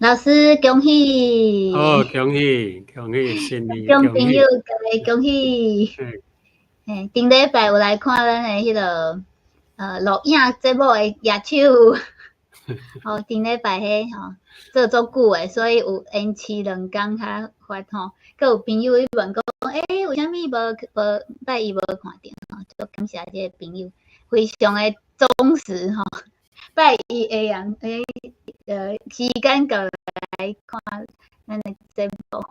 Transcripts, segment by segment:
老师恭喜！哦，恭喜新年众恭喜！朋友各位恭喜！顶礼拜有来看咱的迄个录影节目的野手，顶礼拜做足久诶，所以有延期2天较发吼。佮有朋友去问讲，为虾米无拜一无看到？就感谢这个朋友，非常的忠实拜一下人时间够来看咱的节目。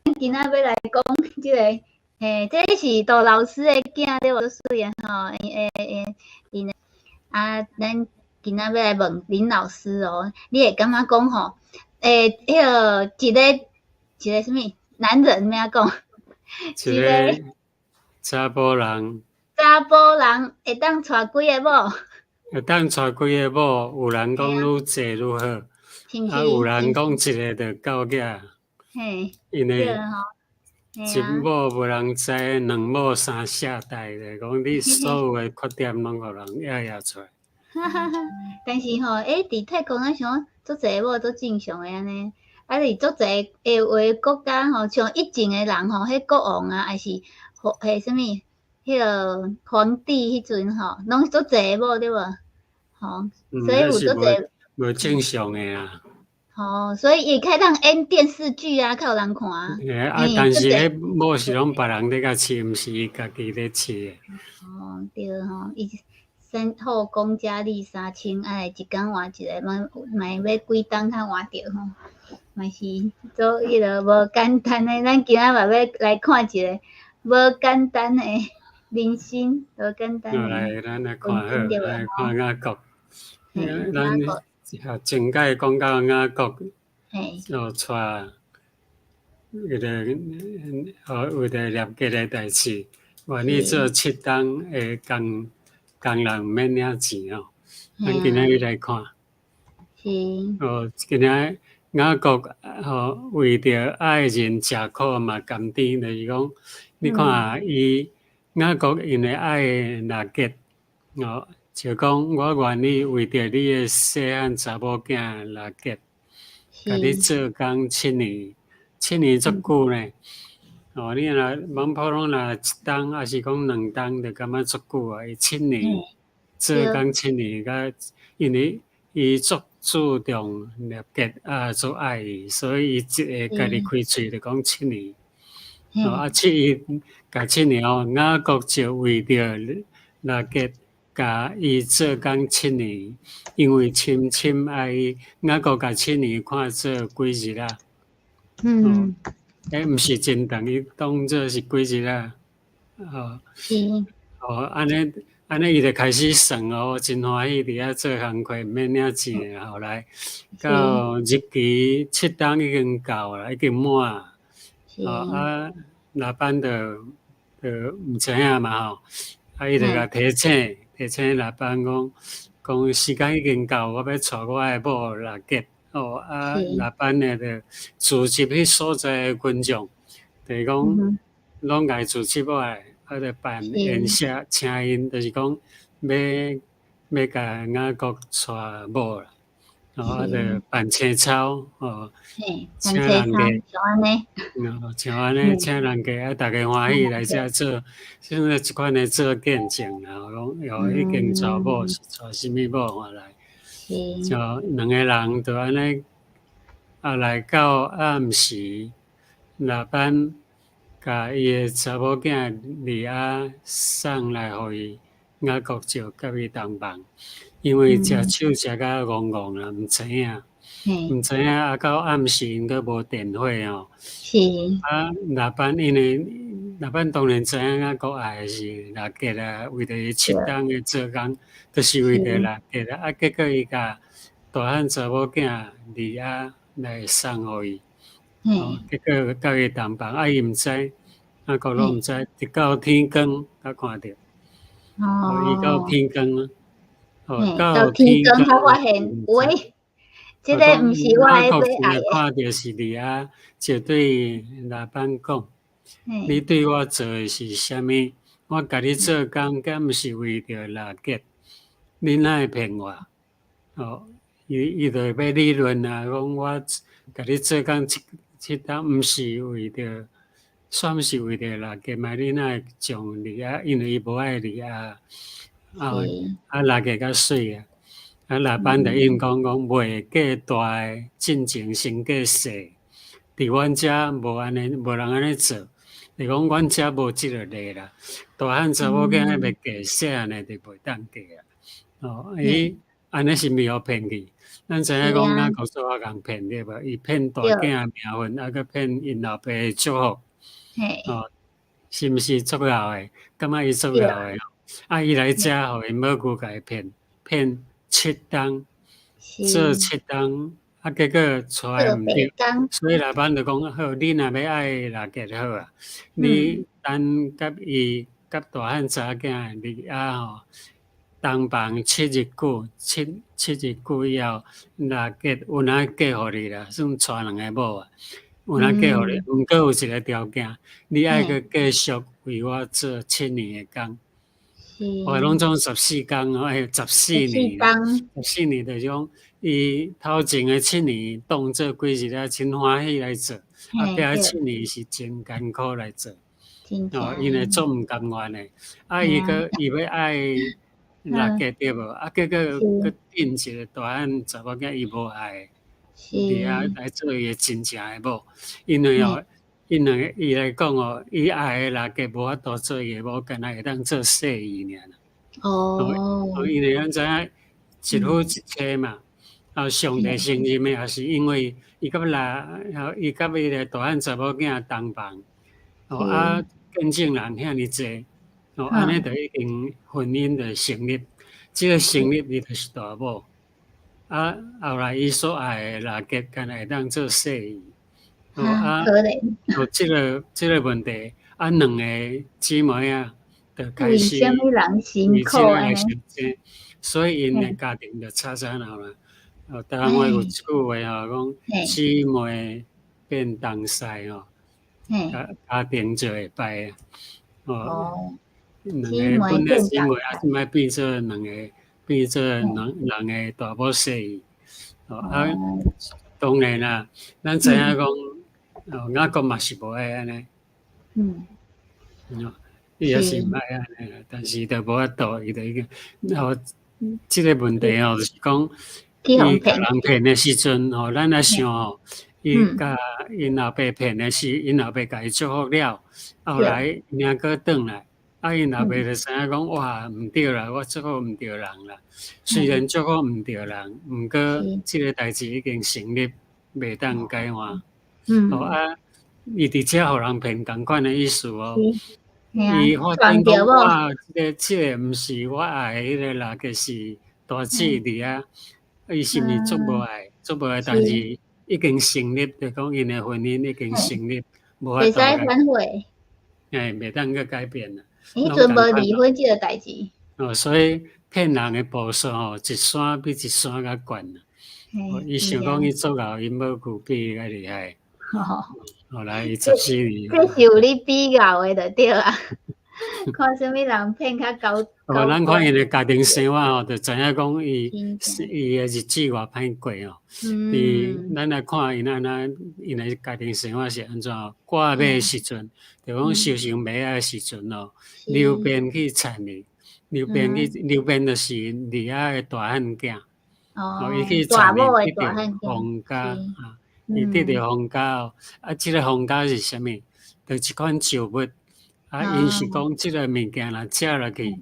咱今仔要来讲这个，这是杜老师的囝对无？水啊因咱今仔要来问林老师哦，你会感觉讲迄个一个什么男人咩讲？一个查甫人会当娶几个某？会当娶几个某？有人讲愈济愈好，有人讲一个就够囝。因为一某无人知，两某三下代咧，讲你所有的缺点拢互人压出来。但是伫泰国咱想足济某都正常诶安尼，伫足济诶话国家像以前诶人迄国王啊，还是什么迄个皇帝迄阵拢足济某对无？所以有足济无正常诶啊。所以伊较当演电视剧啊，较有人看啊。但是迄某是拢别人咧甲饲，毋是伊家己咧饲诶。对伊身后宫佳丽3000，一天换一个，嘛要几档才换着嘛是做迄个无简单诶。咱今仔嘛要来看一个无简单诶明星，无简单诶。咱来看来看雅国。咱前届讲到雅国，就带为着业绩诶代志，愿意做7档诶工人免领钱哦。咱今仔日来看。今仔雅国为着爱人吃苦嘛甘甜，就是讲，你看伊雅国因为爱纳吉就讲我愿意为着你诶细汉查某囝纳吉，甲你做工7年足久呢。你若蛮普通若1档，还是讲2档，就感觉足久啊。伊7年做工7年，甲因为伊足注重业绩足爱伊，所以伊一个家己开喙就讲7年。甲7年雅国就为着纳吉，甲伊做工7年，因为深爱伊，雅国甲7年看做几日啊？毋是真长，伊当做是几日啊？安尼伊就开始算真欢喜伫遐做工课，免领钱。后来到日期7档已经到啦，已经满。老板就毋知影嘛伊就甲提醒老板讲时间已经到，我要带我诶某纳吉。老板呢就组织迄所在诶群众，就是讲拢甲伊组织过来，就办宴席，请因，就是讲要甲雅国带某啦，就办青草请人家，像安尼，请人家大家欢喜来遮做，现在一款诶做见证啦，讲已经带某是带什么某来。就2个人就安尼来到暗时，老板甲伊诶查某囝李送来互伊，雅国就甲伊同房，因为食酒食甲戆啦，毋知影。到暗时因阁无电火老板因为老板当然知影雅国爱是纳吉啊，为着伊7档诶做工，就是为着纳吉啊。结果伊甲大汉查某囝李来送互伊，结果甲伊同房，伊毋知，雅国拢毋知，直到天光才看到。伊到天光到天光才发现，喂，这个毋是我诶最爱看到是李就对老板讲：你对我做诶是啥物？我甲你做工，敢毋是为着纳吉？你哪会骗我？伊就要理论啊，讲我甲你做工这单，毋是为着，煞毋是为着啦，计嘛你哪会将你啊？因为伊无爱你啊，拉计较水啊，老板就因讲袂计大诶进前先计细，伫阮遮无安尼，无人安尼做，是讲阮遮无即个例啦。大汉查某囝要计细安尼就袂当计啊。哦，伊安尼是咪互骗去？咱知影讲，咱工作啊共骗对无？伊骗大囝诶名分，啊，佮骗因老爸诶祝福，哦，是毋是作妖诶？感觉伊作妖诶？啊，伊来遮，互因某舅甲伊骗7档，做7档，啊，结果出来毋对，所以老板就讲好，你若要爱拉结好啊，你等甲伊甲大汉查囝离啊吼。东房7日久，7日久以后，若结有哪嫁互你啦，算娶2个某啊，有哪嫁互你？毋过有一个条件，你爱佮继续为我做7年的工。我拢总14工哦，14年，14年就是讲，伊头前的7年当做几日啊，真欢喜来做，啊，壁7年是真艰苦来做，哦，因为做毋甘愿的，啊，伊要爱。拉结对无？啊，结果佮定一个大汉查某囝，伊无爱，伫遐来做伊真正诶某，因为哦，因两个伊来讲哦，伊爱诶拉结无法度做伊诶某，干那会当做细姨尔。哦，因为咱知影一夫一妻嘛，啊，上帝承认诶，也是因为伊甲伊甲伊个大汉查某囝同房，哦啊，见证人遐尼济。哦，安尼就已经婚姻就成立，即个成立伊就是大某，啊，后来伊所爱诶拉结，干会当做细姨，哦啊，可怜，哦，即个问题，啊，两个姊妹啊，就开始为什么人辛苦安尼？所以因诶家庭就吵吵闹闹。哦，台湾话有一句话吼，讲姊妹变东西吼，家庭就会败啊，哦。两个本来姊妹啊，即摆变做两个，变做人个大某细姨。哦啊，当然啦，咱知影讲，哦，外国嘛是无爱安尼。伊也是毋爱安尼啦，但是就无法度，伊就已经，哦，即个问题哦，就是讲，伊甲人骗的时阵，吼，咱来想吼，伊甲因老爸骗的时，因老爸甲伊祝福了，后来命过转来。啊！因老爸就知影讲，哇，毋对啦，我祝福毋对人啦。虽然祝福毋对人，毋过即个代志已经成立，袂当改换。哦啊，伊伫遮互人骗共款的意思哦。伊发现讲，哇，即个毋是我爱迄个啦，就是大姊伫啊。伊是毋是足无爱，但是已经成立，就讲因的婚姻已经成立，无法度改。袂使反悔。袂当去改变啦。迄阵无离婚即个代志。哦，所以骗人的步数吼，一山比一山较悬啦。伊想讲伊做老因某舅比伊较厉害。后来伊14年。这是有你比较的就对啊。看什么人骗较高。哦，咱看因的家庭生活吼，就知影讲伊的日子偌歹过哦。咱来看因因的家庭生活是安怎？挂马的时阵，就讲收成马的时阵哦，刘边去田里，刘边就是李遐的大汉囝。哦，伊去田里得到皇家啊，伊得到皇家哦。啊，即个皇家是啥物？就一款植物。啊，因是讲即个物件若食落去，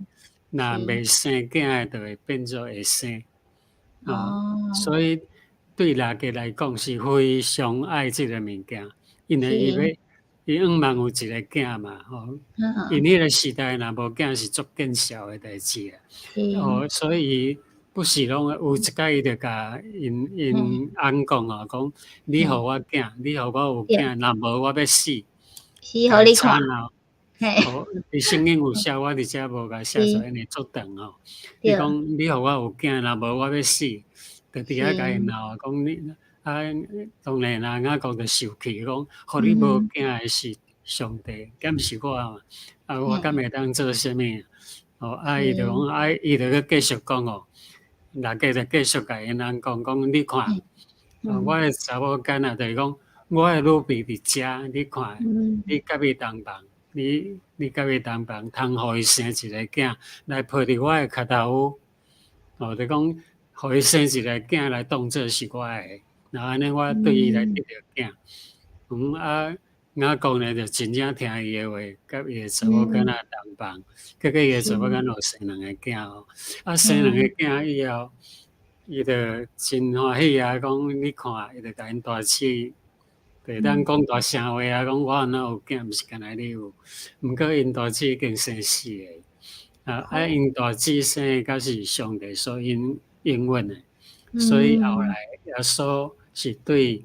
若未生囝，就会变做会生。哦，所以对拉结来讲是非常爱即个物件，因为伊希望有一个囝嘛，吼。因迄个时代若无囝是足见笑的代志啊。哦，所以不是拢有一摆伊就甲因翁讲哦，讲你互我囝，你互我有囝，若无我要死。死互你看。哦，伊圣经有写，我伫遮无甲写出来，因为足长吼。伊讲你互我有囝，若无我要死，就伫遐甲因闹讲你啊，当然啦，外国就受气讲，互你无囝的是上帝，敢是我嘛？啊，我敢会当做啥物？哦，啊，伊就讲，伊就去继续讲哦。大家就继续甲因人讲，你看，我的查某囡仔就是讲，我的女婿伫遮，你看，你甲伊同房，你甲伊同房，通互伊生一个囝来陪伫我的脚头，就讲互伊生一个囝来当做是我的，然后安尼我对伊来得到囝。雅公呢就真正听伊的话，甲伊的查某囡仔同房，结果伊的查某囡仔生2个囝哦，生2个囝以后，伊就真欢喜啊！讲你看，伊就甲因大姊，就当讲大声话啊，讲我哪有囝，毋是干那你有，毋过因大姊已经生4个，因大姊生甲是上帝所应允的，所以后来耶稣是对。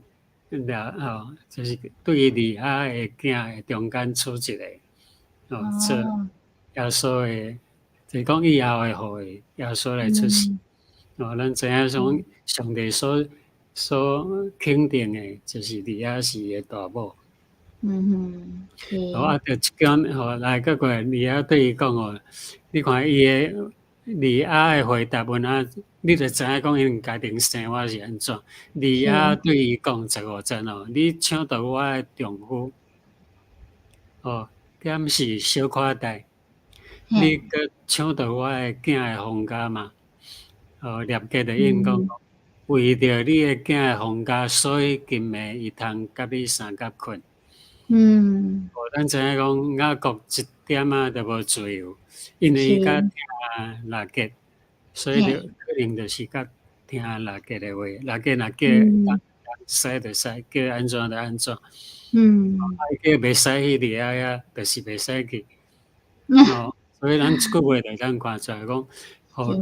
就是对于利亚的囝的中间出一个，做耶稣的，就是讲以后会互耶稣来出世。咱知影说上帝所肯定的，就是利亚是伊的大某。就即间来个过利亚对伊讲你看伊的。利亚的回答问你就知影讲因家庭生活是安怎？利亚对伊讲15针你抢到我的丈夫，点是小夸大，你搁抢到我的囝的封家嘛？立家就应讲，为着你的囝的封家，所以今暝伊通甲你三角困。咱知影讲雅各一点都无自由，因为伊甲听拉结，所以就可能就是甲听拉结的话，拉结若叫使就使，叫安怎就安怎。叫袂使去利亚就是袂使去。所以咱即句话就咱看出来讲，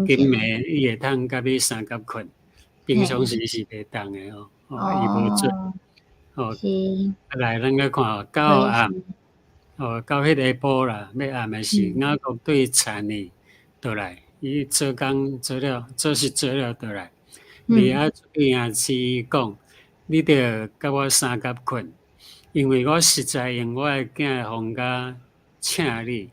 今暝伊会通甲你三角困，平常时是袂当的伊无做。来，咱个看到暗，到迄个晡啦，要暗的时，雅各对田里倒来，伊做工做了，做事做了倒来。利亚对儿子讲：你着甲我三角困，因为我实在用我的囝的封家请你。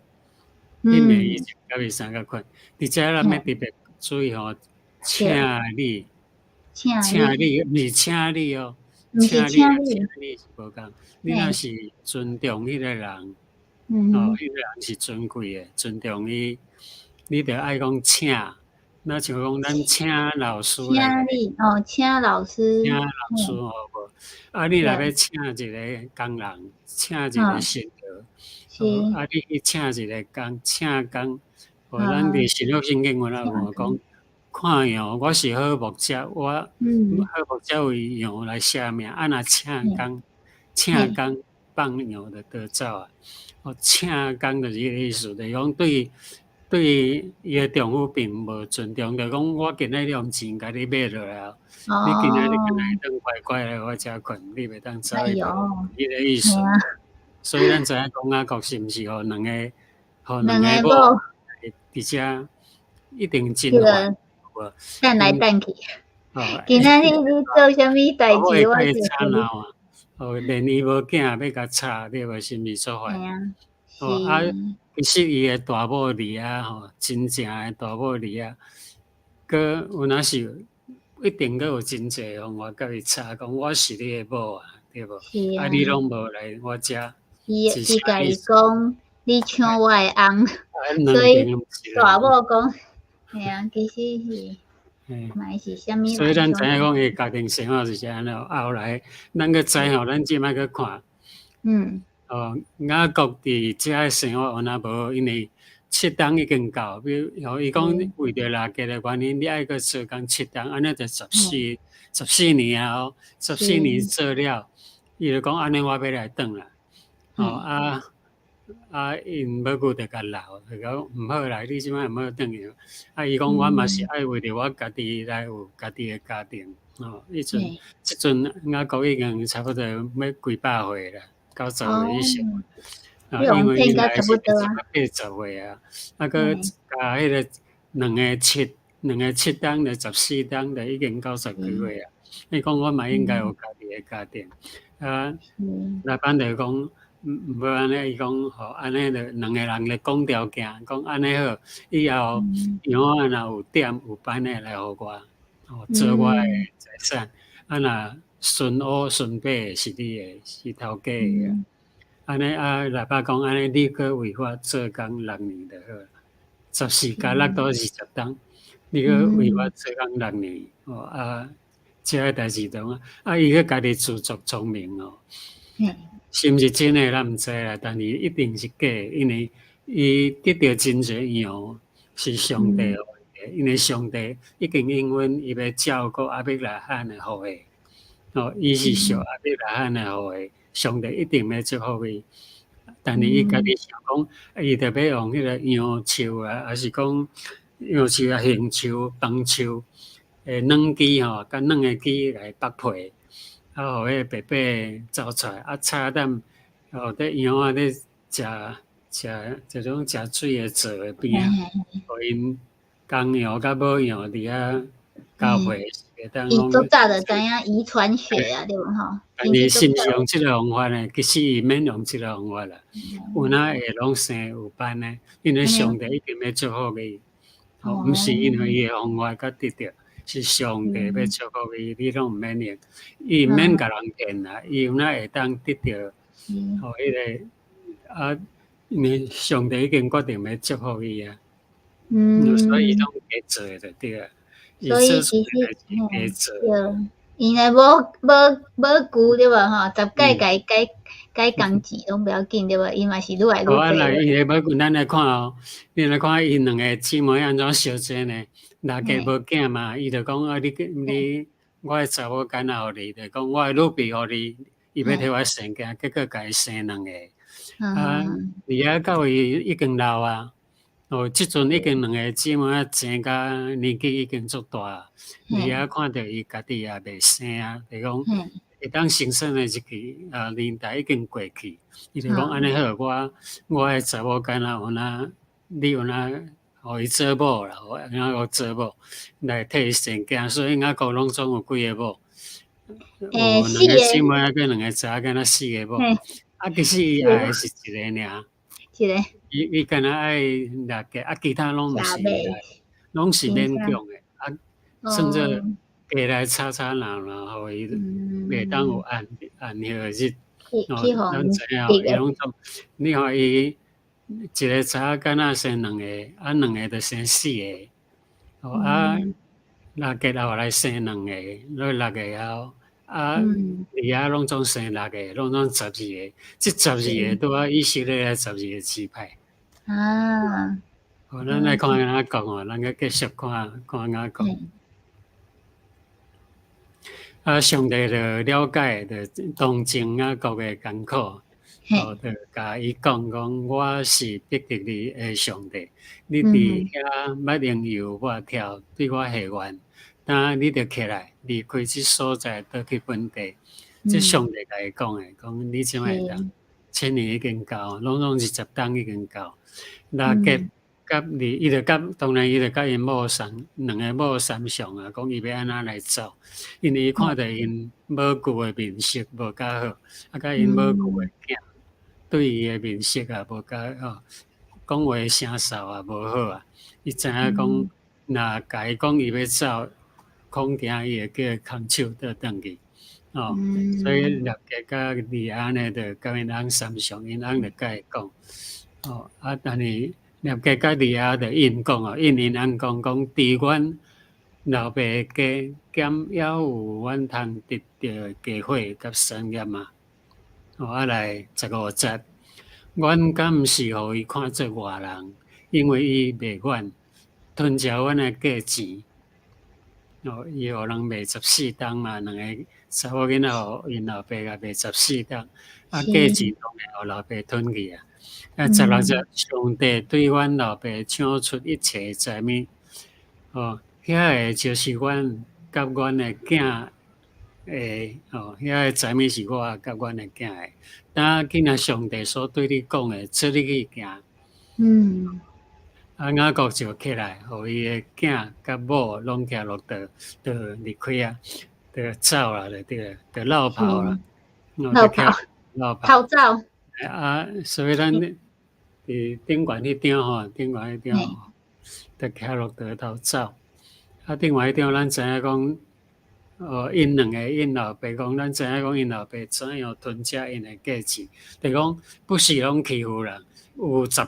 你暝以前甲伊三角困，伫遮咱要特别注意请你，请你，毋是请你哦。请你是无共，你若是尊重迄个人，迄个人是尊贵的，尊重伊，你着爱讲请，那像讲咱请老师来，请老师，请老师无？你若要请一个工人，请一个信徒，你去请一个请工，咱伫新约圣经有讲。看样，我是好牧者，我好牧者为羊来舍命，若请工放羊就逃走啊！请工就是迄个意思，就是讲对伊的丈夫并无尊重，就讲我今日用钱甲你买落来，你今日当乖乖来我遮困，你袂当走去，迄个意思。所以咱知影讲雅各是毋是互两个某伫遮一定真坏。等来等去，今仔日你做啥物代志？我是连伊无囝要甲吵，你无心理作坏。其实伊的大某利亚真正的大某利亚，佮有若是一定佮有真济方法甲伊吵，讲我是你的某啊，对无？你拢无来我遮，伊甲伊讲你抢我的翁，所以大某讲。其实是，嘛是啥物？所以咱知影讲伊家庭生活是安尼，后来咱个知咱即摆去看，雅各伫遮个生活有哪无？因为7冬已经到，比如伊讲为着拉结的原因，你爱去做工7冬，安尼就14年啊，14年做了，伊就讲安尼我要来转啦，因要顾着甲闹，就讲毋好啦，你即摆毋好转去。伊讲我嘛是爱为着我家己来有家己的家庭。即阵雅各已经差不多要几百岁啦，90岁以上。因为伊来是80岁啊，个加迄个两个七冬就14冬就已经90几岁啊。伊讲我嘛应该有家己的家庭。来班就讲。无安尼，伊讲吼，安尼就两个人咧讲条件，讲安尼好，以后羊仔若有点有班的来互我，做我的财产。若顺乌顺白是你的，是头家的。安尼老爸讲安尼，你搁为我做工6年就好，14加6到20档，你搁为我做工6年，这个代志中伊个家己自作聪明是毋是真诶，咱毋知啦。但是一定是假，因为伊得到真侪羊是上帝互伊诶，因为上帝已经应允伊要照顾亚伯拉罕诶后裔。伊是属亚伯拉罕诶后裔，上帝一定要祝福伊。但是伊家己想讲，伊特别用迄个杨树啊，还是讲杨树啊、杏树、枫树软枝甲软诶枝来剥皮。互迄白白走出来，炒蛋，伫羊仔咧食这种食水诶做诶边啊，互因公羊甲母羊伫遐交配，伊足早就知影遗传学啊，对无吼？但是是毋是用即个方法呢？其实伊免用即个方法啦，有哪会拢生有班呢？因为上帝一定要祝福伊，毋是因为伊诶方法甲得着。是上帝要祝福伊，你拢毋免用，伊毋免甲人骗啦，伊有哪会当得着？迄个因为上帝已经决定要祝福伊啊，所以拢加做就对啊。所以其实因为无久对无吼，10届改工钱拢不要紧对无？伊嘛是愈来愈贵。伊个无咱来看你来看因两个姊妹安怎相争呢？哪个无囝嘛？伊就讲你，我诶查某囡仔互你，就讲我诶女婢互你，伊要替我生囝，结果家己生2个。而家到伊已经老啊，即阵已经2个姊妹仔生甲年纪已经足大啊。而家看到伊家己也未生啊，就讲会当生产诶日期年代已经过去。伊就讲安尼好，我诶查某囡仔有哪，你有哪？互伊做某啦，互英仔做某来替伊生囝，所以英仔国拢总有几个某，有2个姊妹仔跟2个查囡仔4个某，其实伊爱的是一个尔，一个，伊敢若爱6个，其他拢毋是，拢是勉强的，甚至家来吵吵闹闹，互伊袂当有安歇日，咱知影，伊拢总，你看伊。一个查囡仔生2个，2个就生4个，6个后来生2个，落6个后，而家拢总生6个，拢总12个，这12个拄啊以色列12个支派。咱来看安怎讲咱个继续看安怎讲。上帝就了解，就同情国个艰苦。就甲伊讲，我是必得你的上帝，你伫遐捌用油我跳，对我下愿，但你着起来离开这所在，倒去本地。这上帝甲伊讲的，讲你即摆当1000年已经到，拢20档已经到。6个甲你，伊着甲当然伊着甲因某2个某3相啊，讲伊要安怎来走，因为伊看到因某旧的面色无较好，甲因某旧的囝。对伊诶面色也无甲讲话声哨也无好啊。伊知影讲，若甲伊讲伊要走，恐惊伊会叫伊空手倒转去。所以6个甲利亚呢，就甲因翁3相，因翁就甲伊讲，但是6个甲利亚就因讲因翁讲伫阮老爸家减也有阮通得到机会甲产业嘛。来15节，阮敢毋是互伊看做外人，因为伊袂愿吞食阮的价钱。伊互人卖14档嘛，2个查某囡仔互因老爸也卖14档，价钱当然互老爸吞去啊。16节，上帝对阮老爸抢出一切财物，遐个就是阮甲阮的囝。遐个财物是我甲阮的囝的，今仔上帝所对你讲的，出你去行。雅各就起来，互伊的囝甲某拢行路就离开啊，就走啦，就对了，就落跑啦，落跑，逃走。所以咱伫顶悬迄张吼，顶悬迄张吼，得徛落地头走。顶悬迄张，咱知影讲，因两个因老爸讲，咱知影讲因老爸怎样吞食因的价钱，就讲不是拢欺负人，有10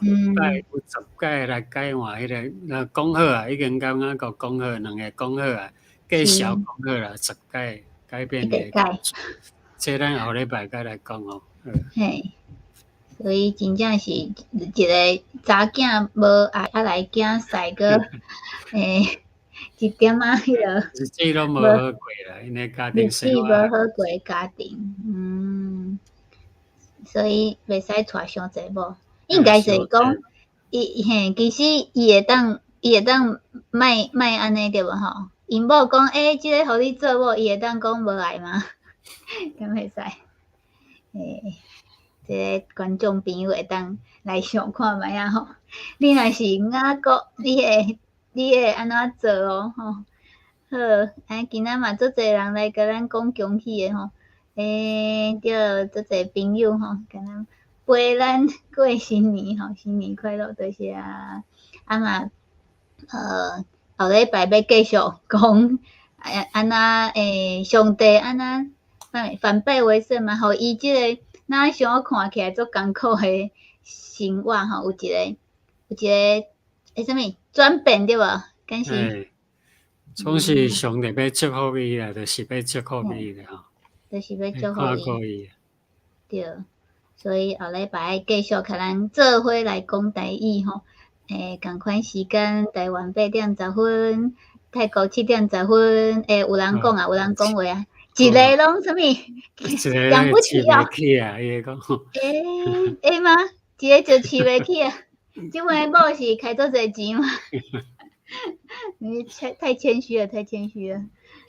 届来改换迄个，那讲好啊，已经刚刚讲好，两个讲好啊，计小讲好啦，10届改变的。这咱后礼拜再来讲哦。嘿，所以真正是一个查囝无爱来囝婿个一点迄个日子拢无好过啦，因为家庭生活无好过家庭，所以袂使带伤济某，应该是讲其实伊会当卖安尼对无吼？因某讲即个互你做某，伊会当讲无爱吗？敢袂使？即个观众朋友会当来想看觅啊吼。你若是外国，你会安怎做哦吼？好，今仔嘛足侪人来甲咱讲恭喜诶吼。对，足侪朋友吼，甲咱陪咱过新年吼，新年快乐，多谢啊！嘛，后礼拜要继续讲安怎上帝安怎反败为胜嘛，互伊即个咱想看起来足艰苦诶生活吼，有一个什么转变对无？敢是？总是上帝要祝福伊啦，就是要祝福伊啦吼。就是要祝福伊。对，所以后礼拜继续甲咱做伙来讲台语吼。共款时间，台湾8:10，泰国7:10。有人讲啊，有人讲话啊，一个拢什么？养不起啊！伊讲。吗？一个就饲袂起啊！即摆某是开足侪钱嘛？你太谦虚了，太谦虚了。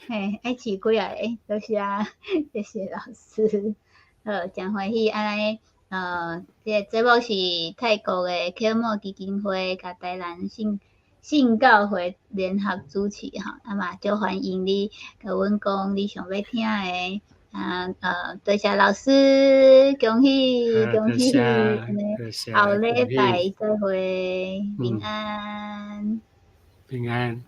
爱饲几个？多谢啊，谢谢老师。真欢喜安尼。这个节目是泰国的科莫基金会甲台南信教会联合主持吼，嘛就欢迎你甲阮讲你想要听的。多谢老师，恭喜恭喜！后礼拜再会，平安。平安。